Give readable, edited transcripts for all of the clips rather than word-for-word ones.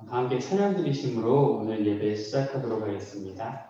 함께 찬양 드리심으로 오늘 예배 시작하도록 하겠습니다.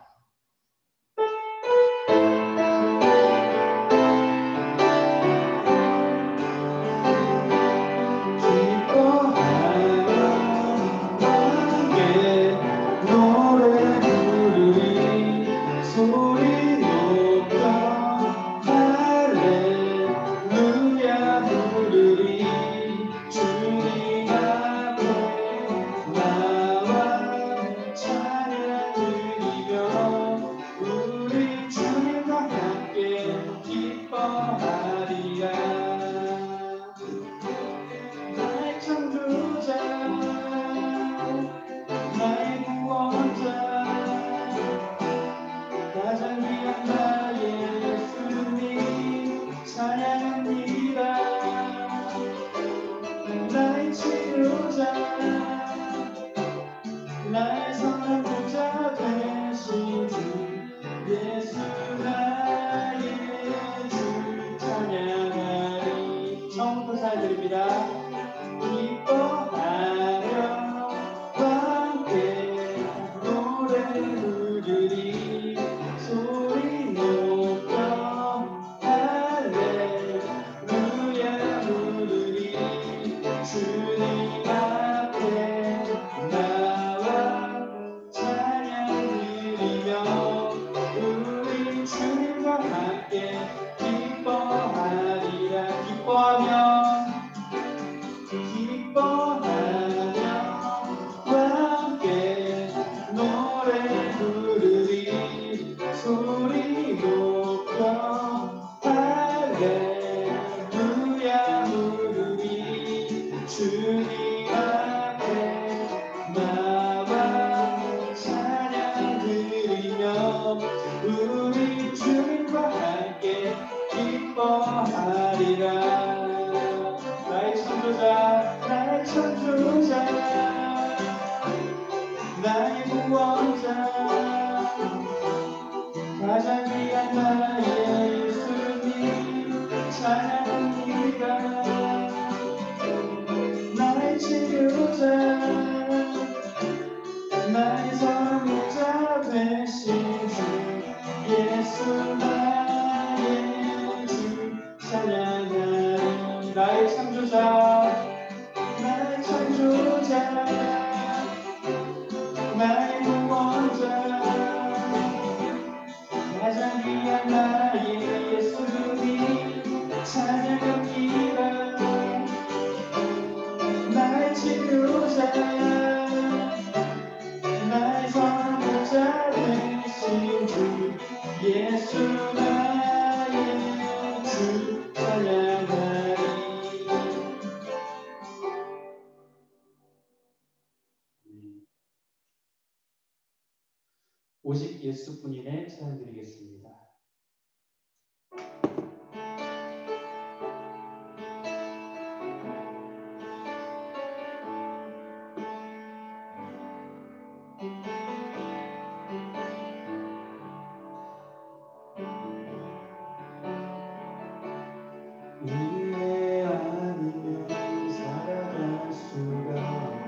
오직 예수뿐이네 찬양드리겠습니다. 은혜 아니면 살아갈 수가 없네.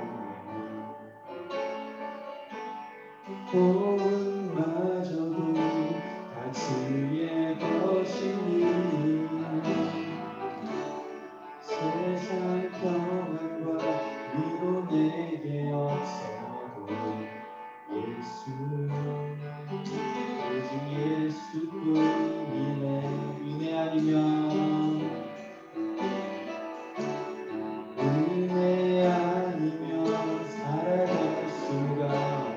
도움마저도 다 주의 것이니 세상 평안과 위로 내게 없어도 예수 오직 예수뿐이네. 은혜 아니면 살아갈 수가 없네.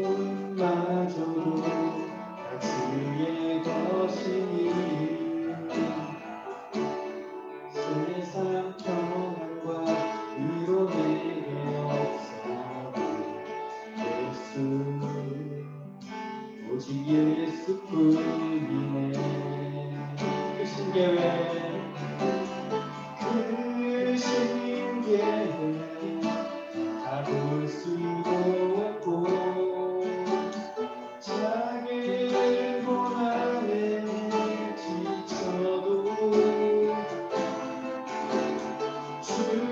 돈마저도 다 주의 것이니 세상 평안과 위로 내게 없어도 예수 오직 예수뿐이네. 그 신계회 다 볼 수도 없고 자기 고난에 지쳐도 주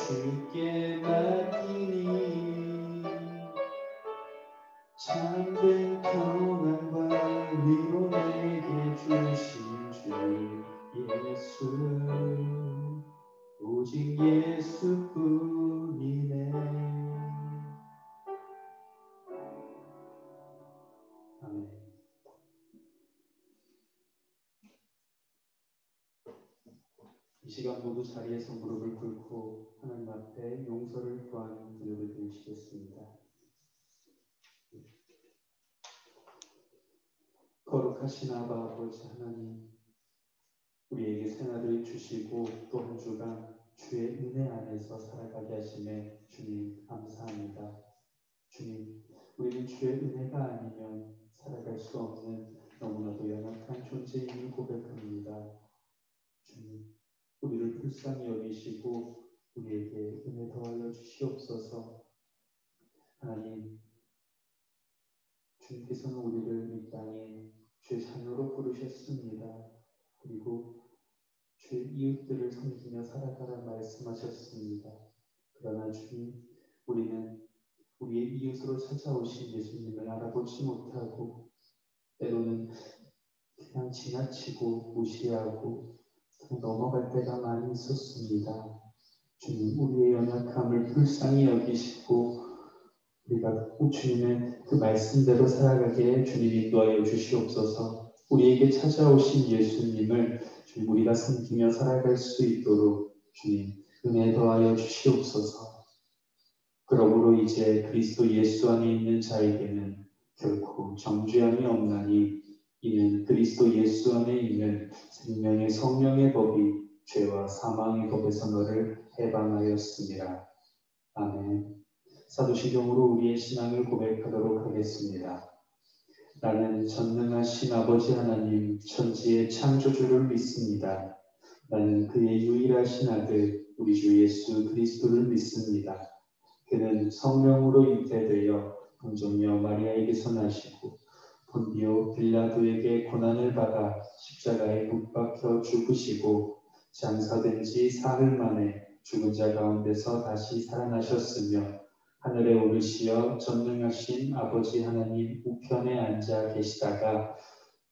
주께 맡기니 참된 평안과 위로 내게 주신 주 예수 오직 예수뿐이네. 아멘. 이 시간 모두 자리에서 무릎을 꿇고 하나님 앞에 용서를 구하는 기도를 드리시겠습니다. 거룩하신 아버지 하나님, 우리에게 새날을 주시고 또 한 주간 주의 은혜 안에서 살아가게 하심에 주님 감사합니다. 주님, 우리는 주의 은혜가 아니면 살아갈 수 없는 너무나도 연약한 존재임을 고백합니다. 주님, 우리를 불쌍히 여기시고 우리에게 은혜 더하여 주시옵소서. 하나님, 주님께서는 우리를 이 땅에 주의 자녀로 부르셨습니다. 그리고 주의 이웃들을 섬기며 살아가라 말씀하셨습니다. 그러나 주님, 우리는 우리의 이웃으로 찾아오신 예수님을 알아보지 못하고 때로는 그냥 지나치고 무시하고 넘어갈 때가 많이 있었습니다. 주님, 우리의 연약함을 불쌍히 여기시고 우리가 주님의 그 말씀대로 살아가게 주님 인도하여 주시옵소서. 우리에게 찾아오신 예수님을 주님 우리가 섬기며 살아갈 수 있도록 주님 은혜 더하여 주시옵소서. 그러므로 이제 그리스도 예수 안에 있는 자에게는 결코 정죄함이 없나니 이는 그리스도 예수 안에 있는 생명의 성령의 법이 죄와 사망의 법에서 너를 해방하였습니다. 아멘. 사도신경으로 우리의 신앙을 고백하도록 하겠습니다. 나는 전능하신 아버지 하나님 천지의 창조주를 믿습니다. 나는 그의 유일하신 아들 우리 주 예수 그리스도를 믿습니다. 그는 성령으로 잉태되어 동정녀 마리아에게서 나시고 본디오 빌라도에게 고난을 받아 십자가에 못 박혀 죽으시고 장사된 지 사흘 만에 죽은 자 가운데서 다시 살아나셨으며 하늘에 오르시어 전능하신 아버지 하나님 우편에 앉아 계시다가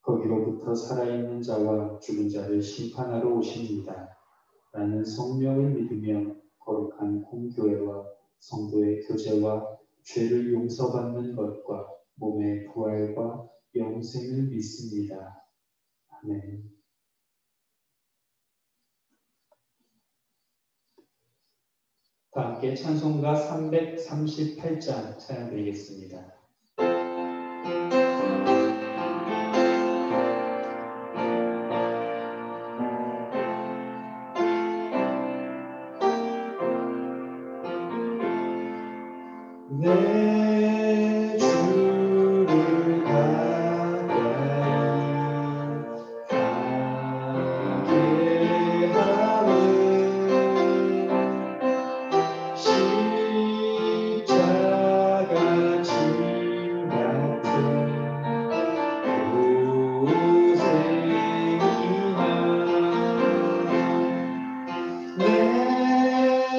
거기로부터 살아있는 자와 죽은 자를 심판하러 오십니다. 나는 성령을 믿으며 거룩한 공교회와 성도의 교제와 죄를 용서받는 것과 몸의 부활과 영생을 믿습니다. 아멘. 다 함께 찬송가 338장 찬양드리겠습니다. 내 주를 가까이 하게 하는 십자가 짐 같은 고생이나 내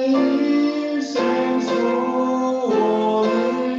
일생 소원을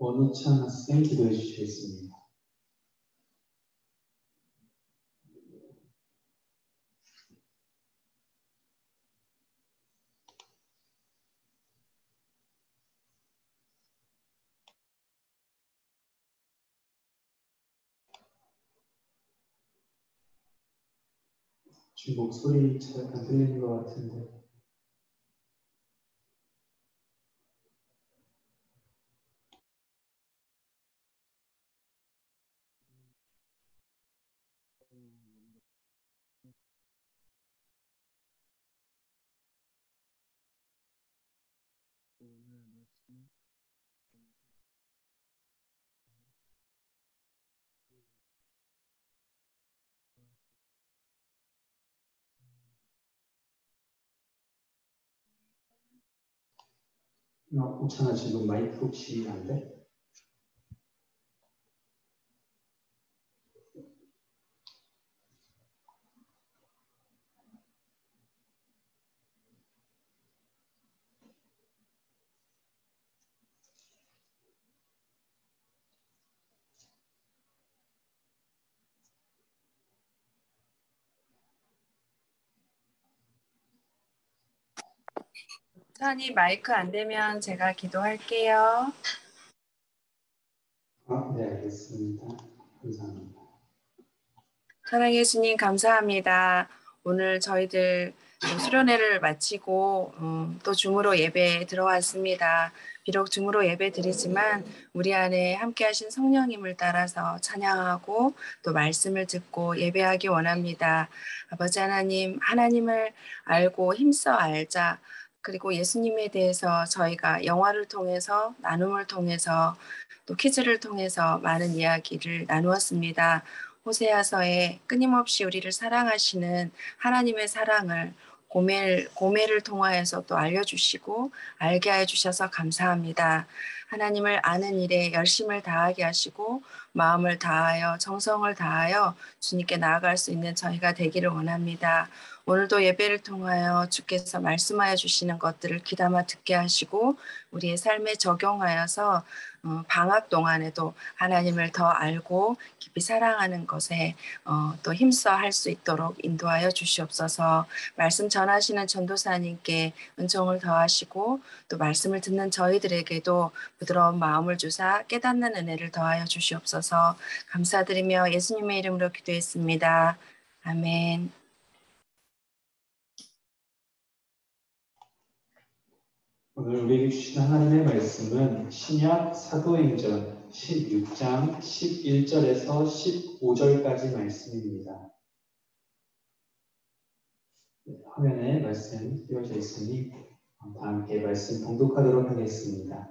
원우찬 학생 기도해 주시겠습니다. 지금 목소리 잘 안 들리는 것 같은데. 우찬아 지금 마이크 혹시 안 돼? 찬이 마이크 안 되면 제가 기도할게요. 네, 알겠습니다. 감사합니다. 사랑해 예수님 감사합니다. 오늘 저희들 수련회를 마치고 또 줌으로 예배에 들어왔습니다. 비록 줌으로 예배 드리지만 우리 안에 함께 하신 성령님을 따라서 찬양하고 또 말씀을 듣고 예배하기 원합니다. 아버지 하나님, 하나님을 알고 힘써 알자. 그리고 예수님에 대해서 저희가 영화를 통해서 나눔을 통해서 또 퀴즈를 통해서 많은 이야기를 나누었습니다. 호세아서에 끊임없이 우리를 사랑하시는 하나님의 사랑을 고매를 통하여서 또 알려주시고 알게 해주셔서 감사합니다. 하나님을 아는 일에 열심을 다하게 하시고 마음을 다하여 정성을 다하여 주님께 나아갈 수 있는 저희가 되기를 원합니다. 오늘도 예배를 통하여 주께서 말씀하여 주시는 것들을 귀담아 듣게 하시고 우리의 삶에 적용하여서 방학 동안에도 하나님을 더 알고 깊이 사랑하는 것에 또 힘써 할 수 있도록 인도하여 주시옵소서. 말씀 전하시는 전도사님께 은총을 더하시고 또 말씀을 듣는 저희들에게도 부드러운 마음을 주사 깨닫는 은혜를 더하여 주시옵소서. 감사드리며 예수님의 이름으로 기도했습니다. 아멘. 오늘 우리에게 주신 하나님의 말씀은 신약 사도행전 16장 11절에서 15절까지 말씀입니다. 화면에 말씀 띄워져 있으니 다 함께 말씀 봉독하도록 하겠습니다.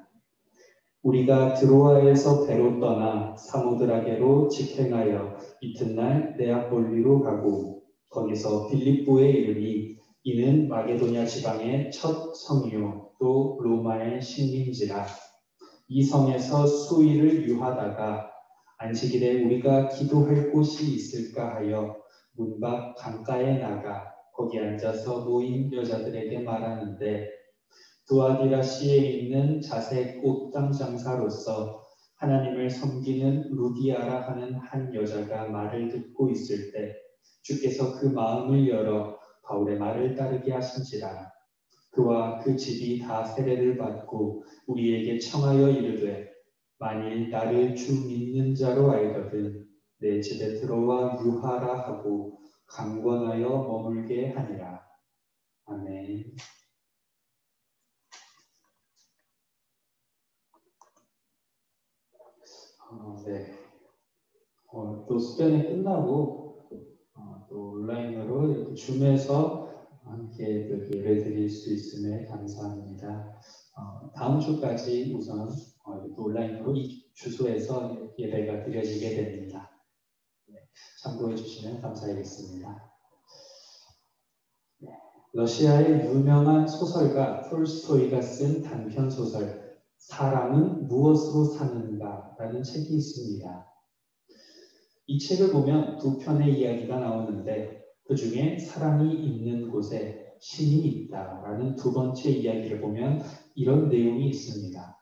우리가 드로아에서 배로 떠나 사모드라게로 직행하여 이튿날 네아폴리로 가고 거기서 빌립보에 이르니 이는 마게도냐 지방의 첫 성이요 또 로마의 식민지라. 이 성에서 수일을 유하다가 안식일에 우리가 기도할 곳이 있을까 하여 문 밖 강가에 나가 거기 앉아서 모인 여자들에게 말하는데 두아디라시에 있는 자색 옷감 장사로서 하나님을 섬기는 루디아라 하는 한 여자가 말을 듣고 있을 때 주께서 그 마음을 열어 바울의 말을 따르게 하신지라. 그와 그 집이 다 세례를 받고 우리에게 청하여 이르되 만일 나를 주 믿는 자로 알거든 내 집에 들어와 유하라 하고 강권하여 머물게 하니라. 아멘. 네. 또 수련회 끝나고 또 온라인으로 이렇게 줌에서 함께 이렇게 예배 드릴 수 있음에 감사합니다. 다음 주까지 우선 또 온라인으로 이 주소에서 예배가 드려지게 됩니다. 네, 참고해 주시면 감사하겠습니다. 네, 러시아의 유명한 소설가 톨스토이가 쓴 단편 소설 사람은 무엇으로 사는가 라는 책이 있습니다. 이 책을 보면 두 편의 이야기가 나오는데 그 중에 사람이 있는 곳에 신이 있다라는 두 번째 이야기를 보면 이런 내용이 있습니다.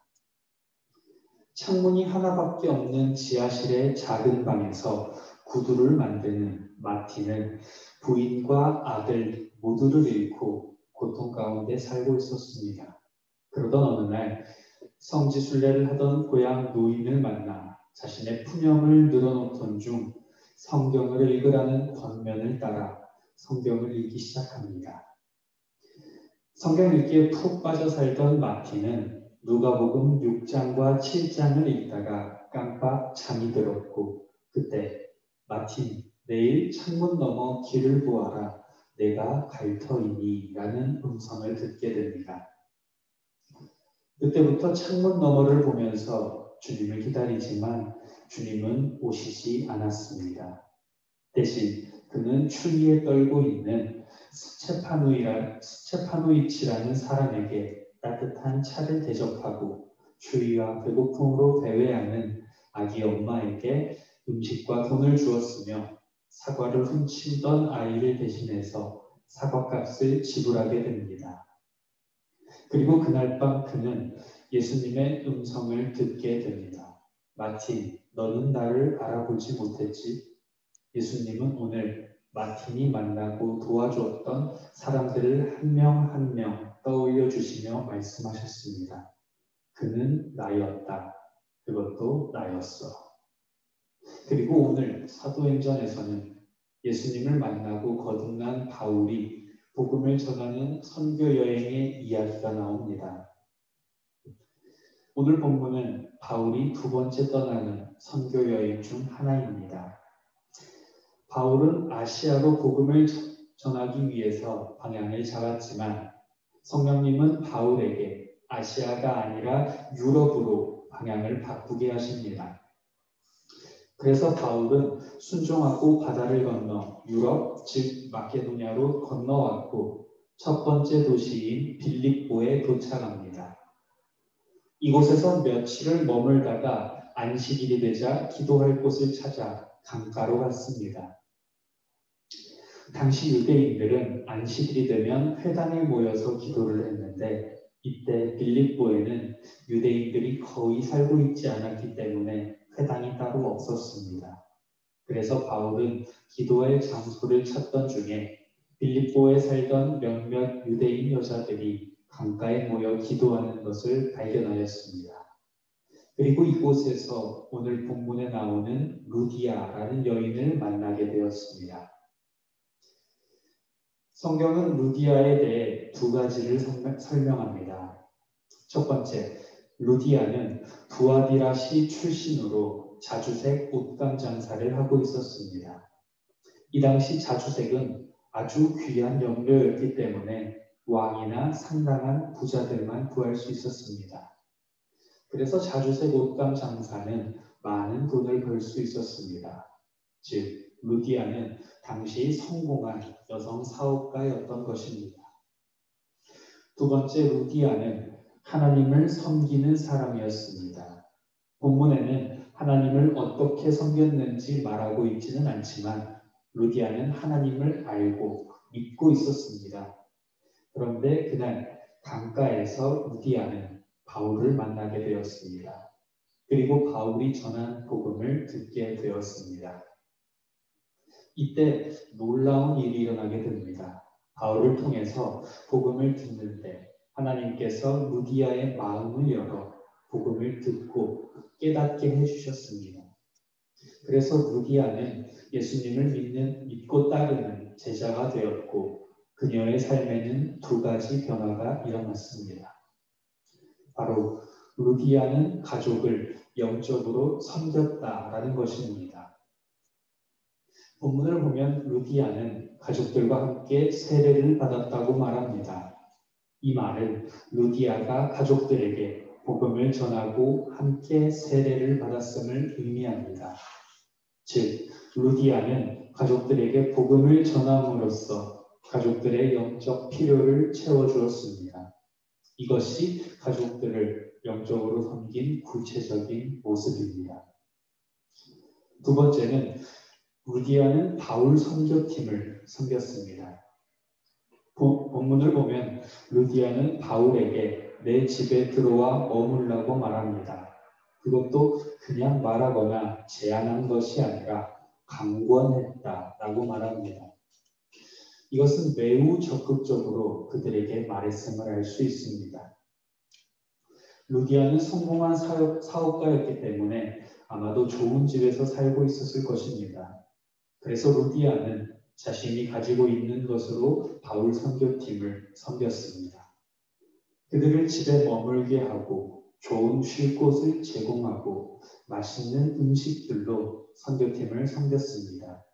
창문이 하나밖에 없는 지하실의 작은 방에서 구두를 만드는 마틴은 부인과 아들 모두를 잃고 고통 가운데 살고 있었습니다. 그러던 어느 날 성지순례를 하던 고향 노인을 만나 자신의 푸념을 늘어놓던 중 성경을 읽으라는 권면을 따라 성경을 읽기 시작합니다. 성경 읽기에 푹 빠져 살던 마틴은 누가복음 6장과 7장을 읽다가 깜빡 잠이 들었고 그때 마틴, 내일 창문 너머 길을 보아라. 내가 갈 터이니 라는 음성을 듣게 됩니다. 그때부터 창문 너머를 보면서 주님을 기다리지만 주님은 오시지 않았습니다. 대신 그는 추위에 떨고 있는 스체파노이치라는 사람에게 따뜻한 차를 대접하고 추위와 배고픔으로 배회하는 아기 엄마에게 음식과 돈을 주었으며 사과를 훔치던 아이를 대신해서 사과값을 지불하게 됩니다. 그리고 그날 밤 그는 예수님의 음성을 듣게 됩니다. 마틴, 너는 나를 알아보지 못했지? 예수님은 오늘 마틴이 만나고 도와주었던 사람들을 한 명 한 명 떠올려 주시며 말씀하셨습니다. 그는 나였다. 그것도 나였어. 그리고 오늘 사도행전에서는 예수님을 만나고 거듭난 바울이 복음을 전하는 선교 여행의 이야기가 나옵니다. 오늘 본문은 바울이 두 번째 떠나는 선교 여행 중 하나입니다. 바울은 아시아로 복음을 전하기 위해서 방향을 잡았지만 성령님은 바울에게 아시아가 아니라 유럽으로 방향을 바꾸게 하십니다. 그래서 바울은 순종하고 바다를 건너 유럽, 즉 마케도냐로 건너왔고 첫 번째 도시인 빌립보에 도착합니다. 이곳에서 며칠을 머물다가 안식일이 되자 기도할 곳을 찾아 강가로 갔습니다. 당시 유대인들은 안식일이 되면 회당에 모여서 기도를 했는데 이때 빌립보에는 유대인들이 거의 살고 있지 않았기 때문에 회당이 따로 없었습니다. 그래서 바울은 기도할 장소를 찾던 중에 빌립보에 살던 몇몇 유대인 여자들이 강가에 모여 기도하는 것을 발견하였습니다. 그리고 이곳에서 오늘 본문에 나오는 루디아라는 여인을 만나게 되었습니다. 성경은 루디아에 대해 두 가지를 설명합니다. 첫 번째, 루디아는 두아디라시 출신으로 자주색 옷감 장사를 하고 있었습니다. 이 당시 자주색은 아주 귀한 염료였기 때문에 왕이나 상당한 부자들만 구할 수 있었습니다. 그래서 자주색 옷감 장사는 많은 돈을 벌 수 있었습니다. 즉, 루디아는 당시 성공한 여성 사업가였던 것입니다. 두 번째, 루디아는 하나님을 섬기는 사람이었습니다. 본문에는 하나님을 어떻게 섬겼는지 말하고 있지는 않지만 루디아는 하나님을 알고 믿고 있었습니다. 그런데 그날 강가에서 루디아는 바울을 만나게 되었습니다. 그리고 바울이 전한 복음을 듣게 되었습니다. 이때 놀라운 일이 일어나게 됩니다. 바울을 통해서 복음을 듣는데 하나님께서 루디아의 마음을 열어 복음을 듣고 깨닫게 해주셨습니다. 그래서 루디아는 예수님을 믿고 따르는 제자가 되었고 그녀의 삶에는 두 가지 변화가 일어났습니다. 바로 루디아는 가족을 영적으로 섬겼다라는 것입니다. 본문을 보면 루디아는 가족들과 함께 세례를 받았다고 말합니다. 이 말은 루디아가 가족들에게 복음을 전하고 함께 세례를 받았음을 의미합니다. 즉, 루디아는 가족들에게 복음을 전함으로써 가족들의 영적 필요를 채워주었습니다. 이것이 가족들을 영적으로 섬긴 구체적인 모습입니다. 두 번째는 루디아는 바울 선교팀을 섬겼습니다. 본문을 보면 루디아는 바울에게 내 집에 들어와 머물라고 말합니다. 그것도 그냥 말하거나 제안한 것이 아니라 강권했다라고 말합니다. 이것은 매우 적극적으로 그들에게 말했음을 알 수 있습니다. 루디아는 성공한 사업가였기 때문에 아마도 좋은 집에서 살고 있었을 것입니다. 그래서 루디아는 자신이 가지고 있는 것으로 바울 선교팀을 섬겼습니다. 그들을 집에 머물게 하고 좋은 쉴 곳을 제공하고 맛있는 음식들로 선교팀을 섬겼습니다.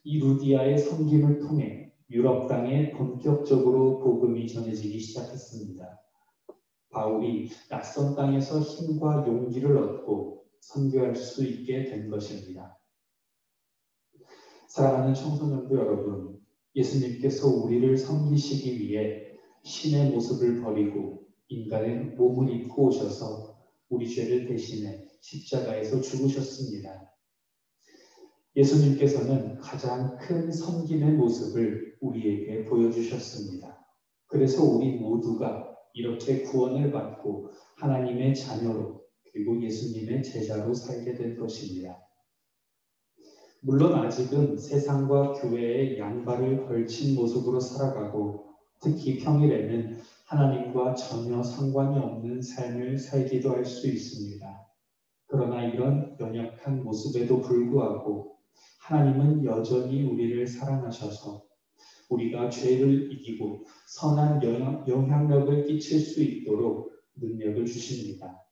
이 루디아의 섬김을 통해 유럽 땅에 본격적으로 복음이 전해지기 시작했습니다. 바울이 낯선 땅에서 힘과 용기를 얻고 선교할 수 있게 된 것입니다. 사랑하는 청소년부 여러분, 예수님께서 우리를 섬기시기 위해 신의 모습을 버리고 인간의 몸을 입고 오셔서 우리 죄를 대신해 십자가에서 죽으셨습니다. 예수님께서는 가장 큰 섬김의 모습을 우리에게 보여주셨습니다. 그래서 우리 모두가 이렇게 구원을 받고 하나님의 자녀로 그리고 예수님의 제자로 살게 된 것입니다. 물론 아직은 세상과 교회의 양발을 걸친 모습으로 살아가고 특히 평일에는 하나님과 전혀 상관이 없는 삶을 살기도 할 수 있습니다. 그러나 이런 연약한 모습에도 불구하고 하나님은 여전히 우리를 사랑하셔서 우리가 죄를 이기고 선한 영향력을 끼칠 수 있도록 능력을 주십니다.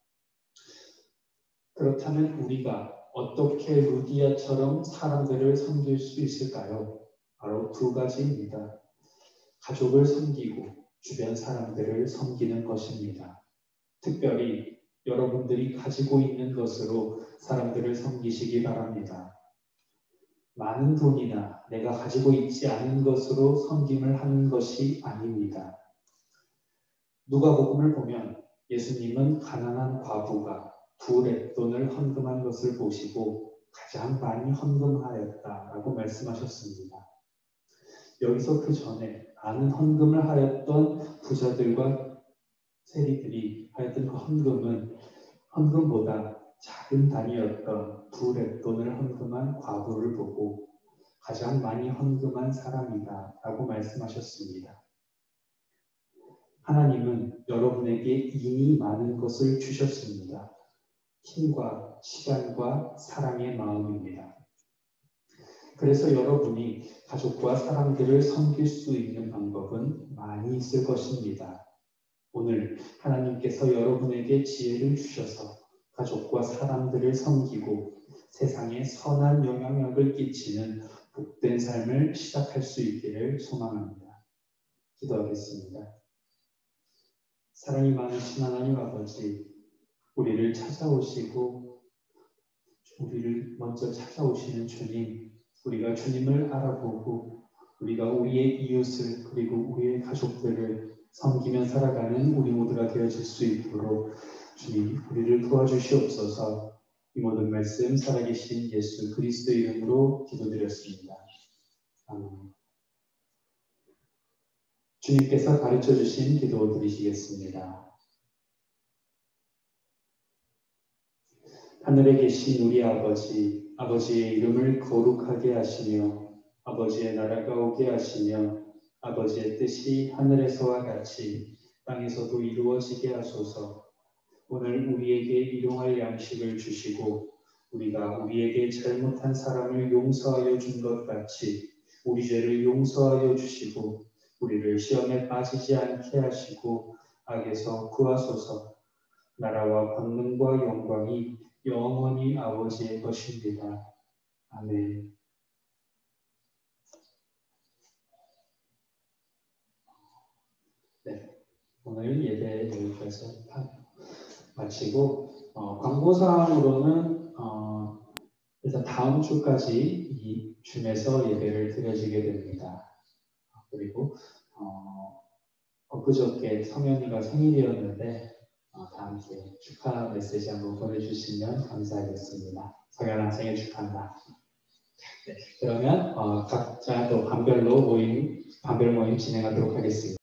그렇다면 우리가 어떻게 루디아처럼 사람들을 섬길 수 있을까요? 바로 두 가지입니다. 가족을 섬기고 주변 사람들을 섬기는 것입니다. 특별히 여러분들이 가지고 있는 것으로 사람들을 섬기시기 바랍니다. 많은 돈이나 내가 가지고 있지 않은 것으로 섬김을 하는 것이 아닙니다. 누가복음을 보면 예수님은 가난한 과부가 두 렛돈을 헌금한 것을 보시고 가장 많이 헌금하였다라고 말씀하셨습니다. 여기서 그 전에 많은 헌금을 하였던 부자들과 세리들이 하였던 그 헌금보다 작은 단위였던 두 렛돈을 헌금한 과부를 보고 가장 많이 헌금한 사람이다 라고 말씀하셨습니다. 하나님은 여러분에게 이미 많은 것을 주셨습니다. 힘과 시간과 사랑의 마음입니다. 그래서 여러분이 가족과 사람들을 섬길 수 있는 방법은 많이 있을 것입니다. 오늘 하나님께서 여러분에게 지혜를 주셔서 가족과 사람들을 섬기고 세상에 선한 영향력을 끼치는 복된 삶을 시작할 수 있기를 소망합니다. 기도하겠습니다. 사랑이 많으신 하나님 아버지, 우리를 찾아오시고 우리를 먼저 찾아오시는 주님, 우리가 주님을 알아보고 우리가 우리의 이웃을 그리고 우리의 가족들을 섬기며 살아가는 우리 모두가 되어질 수 있도록 주님 우리를 도와주시옵소서. 이 모든 말씀 살아계신 예수 그리스도의 이름으로 기도드렸습니다. 아멘. 주님께서 가르쳐주신 기도 드리시겠습니다. 하늘에 계신 우리 아버지, 아버지의 이름을 거룩하게 하시며 아버지의 나라가 오게 하시며 아버지의 뜻이 하늘에서와 같이 땅에서도 이루어지게 하소서. 오늘 우리에게 일용할 양식을 주시고 우리가 우리에게 잘못한 사람을 용서하여 준 것 같이 우리 죄를 용서하여 주시고 우리를 시험에 빠지지 않게 하시고 악에서 구하소서. 나라와 권능과 영광이 영원히 아버지의 것입니다. 아멘. 네, 오늘 예배 여기까지 마치고 광고사항으로는 일단 다음 주까지 이 줌에서 예배를 드려지게 됩니다. 그리고 엊그저께 성현이가 생일이었는데 다 함께 축하 메시지 한번 보내주시면 감사하겠습니다. 성현아 생일 축하한다. 네, 그러면 각자 또 반별 모임 진행하도록 하겠습니다.